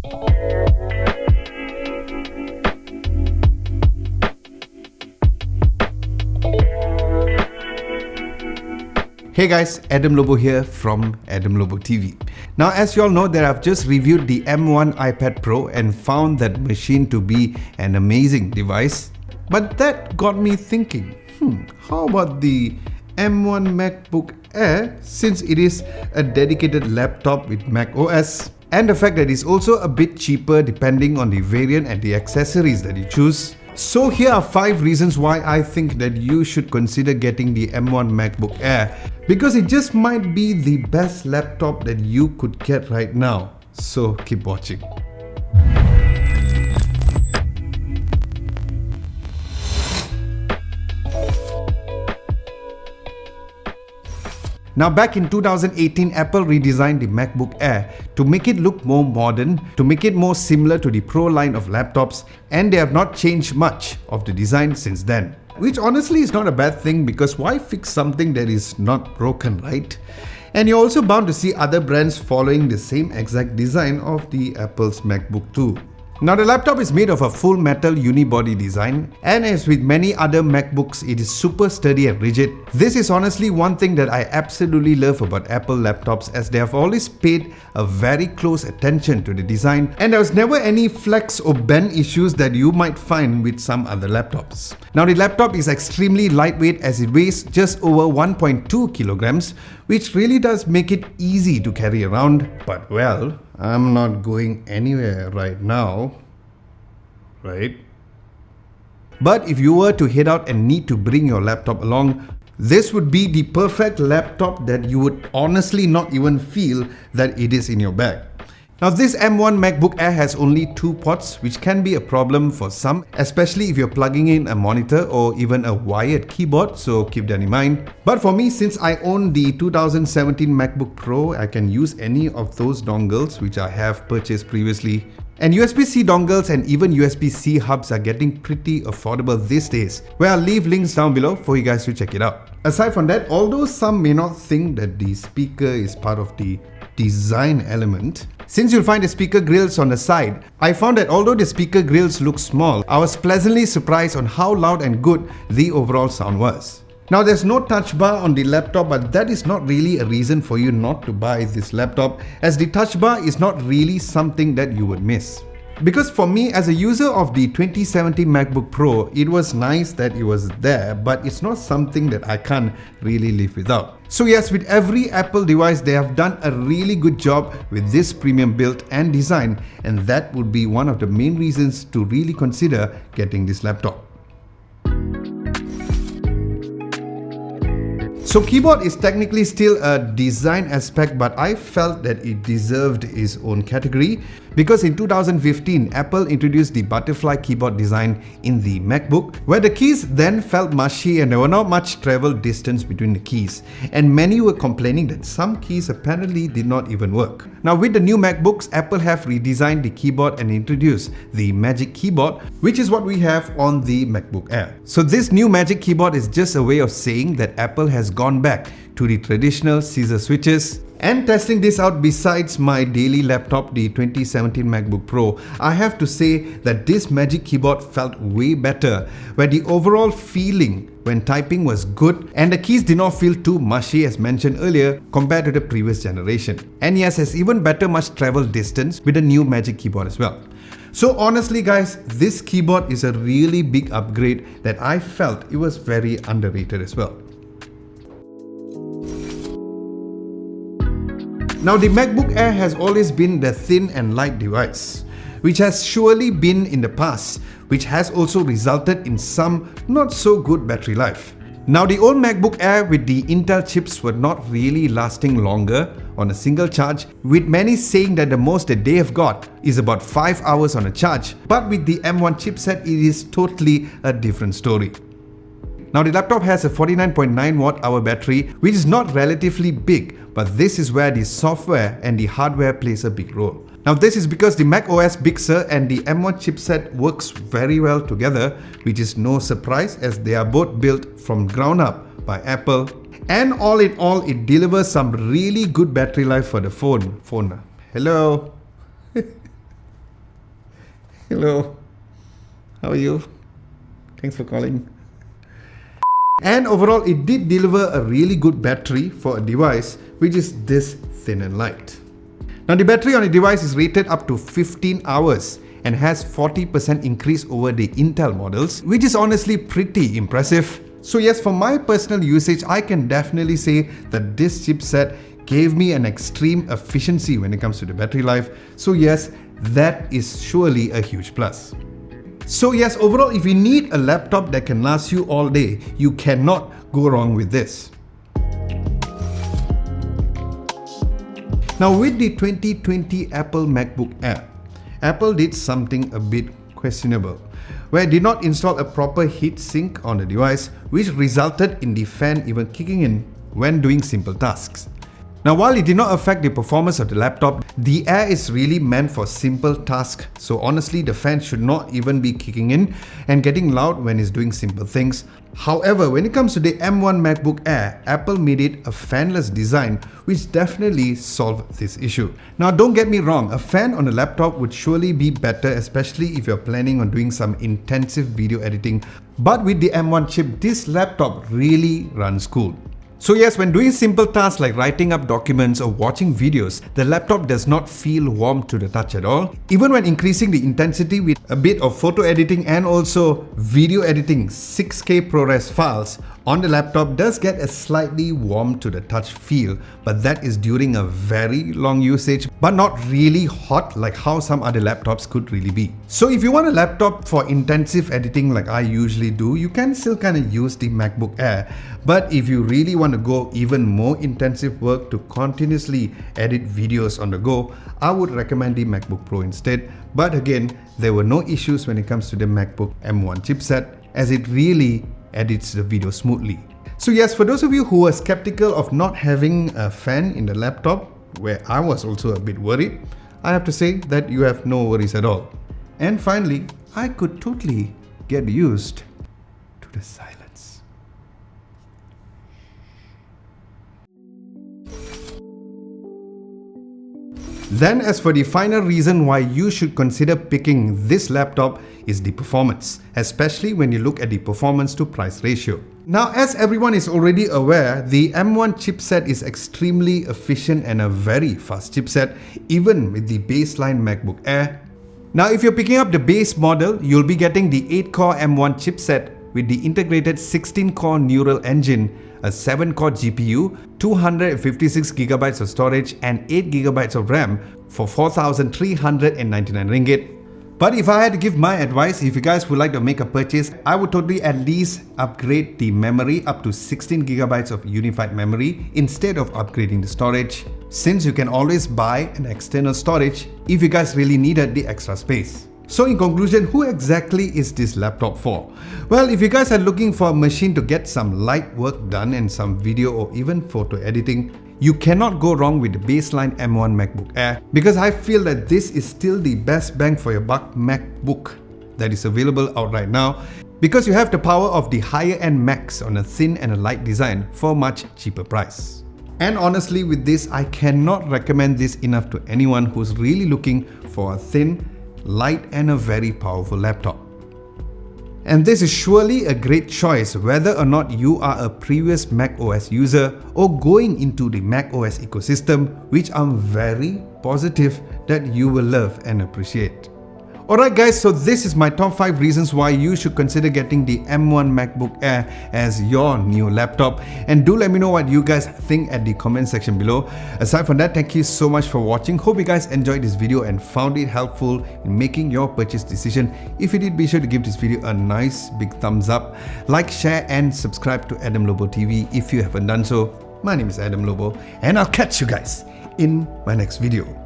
Hey guys, Adam Lobo here from Adam Lobo TV. Now, as you all know that I've just reviewed the M1 iPad Pro and found that machine to be an amazing device. But that got me thinking, how about the M1 MacBook Air, since it is a dedicated laptop with Mac OS, and the fact that it's also a bit cheaper depending on the variant and the accessories that you choose. So here are 5 reasons why I think that you should consider getting the M1 MacBook Air, because it just might be the best laptop that you could get right now. So keep watching. Now, back in 2018, Apple redesigned the MacBook Air to make it look more modern, to make it more similar to the Pro line of laptops, and they have not changed much of the design since then. Which honestly is not a bad thing, because why fix something that is not broken, right? And you're also bound to see other brands following the same exact design of the Apple's MacBook too. Now, the laptop is made of a full metal unibody design, and as with many other MacBooks, it is super sturdy and rigid. This is honestly one thing that I absolutely love about Apple laptops, as they have always paid a very close attention to the design, and there was never any flex or bend issues that you might find with some other laptops. Now, the laptop is extremely lightweight, as it weighs just over 1.2 kilograms, which really does make it easy to carry around. But well, I'm not going anywhere right now, right? But if you were to head out and need to bring your laptop along, this would be the perfect laptop that you would honestly not even feel that it is in your bag. Now, this M1 MacBook Air has only 2 ports, which can be a problem for some, especially if you're plugging in a monitor or even a wired keyboard, so keep that in mind. But for me, since I own the 2017 MacBook Pro, I can use any of those dongles which I have purchased previously. And USB-C dongles and even USB-C hubs are getting pretty affordable these days, where I'll leave links down below for you guys to check it out. Aside from that, although some may not think that the speaker is part of the design element, since you'll find the speaker grills on the side, I found that although the speaker grills look small, I was pleasantly surprised on how loud and good the overall sound was. Now, there's no touch bar on the laptop, but that is not really a reason for you not to buy this laptop, as the touch bar is not really something that you would miss. Because for me, as a user of the 2017 MacBook Pro, it was nice that it was there, but it's not something that I can't really live without. So yes, with every Apple device, they have done a really good job with this premium build and design, and that would be one of the main reasons to really consider getting this laptop. So keyboard is technically still a design aspect, but I felt that it deserved its own category, because in 2015, Apple introduced the butterfly keyboard design in the MacBook, where the keys then felt mushy and there were not much travel distance between the keys, and many were complaining that some keys apparently did not even work. Now, with the new MacBooks, Apple have redesigned the keyboard and introduced the Magic Keyboard, which is what we have on the MacBook Air. So this new Magic Keyboard is just a way of saying that Apple has gone back to the traditional scissor switches. And testing this out besides my daily laptop, the 2017 MacBook Pro, I have to say that this Magic Keyboard felt way better, where the overall feeling when typing was good and the keys did not feel too mushy as mentioned earlier compared to the previous generation. And yes, there's even better much travel distance with the new Magic Keyboard as well. So honestly guys, this keyboard is a really big upgrade that I felt it was very underrated as well. Now, the MacBook Air has always been the thin and light device, which has surely been in the past, which has also resulted in some not so good battery life. Now, the old MacBook Air with the Intel chips were not really lasting longer on a single charge, with many saying that the most that they have got is about 5 hours on a charge. But with the M1 chipset, it is totally a different story. Now, the laptop has a 49.9 watt-hour battery, which is not relatively big, but this is where the software and the hardware plays a big role. Now, this is because the Mac OS Big Sur and the M1 chipset works very well together, which is no surprise as they are both built from ground up by Apple. And all in all, it delivers some really good battery life for the phone. Hello. Hello. How are you? Thanks for calling. And overall, it did deliver a really good battery for a device which is this thin and light. Now, the battery on the device is rated up to 15 hours and has 40% increase over the Intel models, which is honestly pretty impressive. So yes, for my personal usage, I can definitely say that this chipset gave me an extreme efficiency when it comes to the battery life. So yes, that is surely a huge plus. So yes, overall, if you need a laptop that can last you all day, you cannot go wrong with this. Now with the 2020 Apple MacBook Air, Apple did something a bit questionable, where it did not install a proper heat sink on the device, which resulted in the fan even kicking in when doing simple tasks. Now, while it did not affect the performance of the laptop, the Air is really meant for simple tasks, so honestly the fan should not even be kicking in and getting loud when it's doing simple things. However, when it comes to the M1 MacBook Air, Apple made it a fanless design, which definitely solved this issue. Now, don't get me wrong, a fan on a laptop would surely be better, especially if you're planning on doing some intensive video editing. But with the M1 chip, this laptop really runs cool. So yes, when doing simple tasks like writing up documents or watching videos, the laptop does not feel warm to the touch at all. Even when increasing the intensity with a bit of photo editing and also video editing, 6K ProRes files on the laptop does get a slightly warm to the touch feel, but that is during a very long usage, but not really hot like how some other laptops could really be. So if you want a laptop for intensive editing like I usually do, you can still kind of use the MacBook Air. But if you really want to go even more intensive work to continuously edit videos on the go, I would recommend the MacBook Pro instead. But again, there were no issues when it comes to the MacBook M1 chipset, as it really edits the video smoothly. So yes, for those of you who were skeptical of not having a fan in the laptop, where I was also a bit worried, I have to say that you have no worries at all. And finally, I could totally get used to the silence. Then as for the final reason why you should consider picking this laptop is the performance, especially when you look at the performance to price ratio. Now, as everyone is already aware, the M1 chipset is extremely efficient and a very fast chipset, even with the baseline MacBook Air. Now, if you're picking up the base model, you'll be getting the 8-core M1 chipset with the integrated 16-core neural engine, a 7-core GPU, 256GB of storage and 8GB of RAM for 4,399 ringgit. But if I had to give my advice, if you guys would like to make a purchase, I would totally at least upgrade the memory up to 16GB of unified memory instead of upgrading the storage, since you can always buy an external storage if you guys really needed the extra space. So in conclusion, who exactly is this laptop for? Well, if you guys are looking for a machine to get some light work done and some video or even photo editing, you cannot go wrong with the baseline M1 MacBook Air, because I feel that this is still the best bang for your buck MacBook that is available out right now, because you have the power of the higher end Macs on a thin and a light design for a much cheaper price. And honestly, with this, I cannot recommend this enough to anyone who's really looking for a thin, light and a very powerful laptop. And this is surely a great choice whether or not you are a previous Mac OS user or going into the Mac OS ecosystem, which I'm very positive that you will love and appreciate. Alright guys, so this is my top 5 reasons why you should consider getting the M1 MacBook Air as your new laptop, and do let me know what you guys think at the comment section below. Aside from that, thank you so much for watching. Hope you guys enjoyed this video and found it helpful in making your purchase decision. If you did, be sure to give this video a nice big thumbs up, like, share and subscribe to Adam Lobo TV if you haven't done so. My name is Adam Lobo and I'll catch you guys in my next video.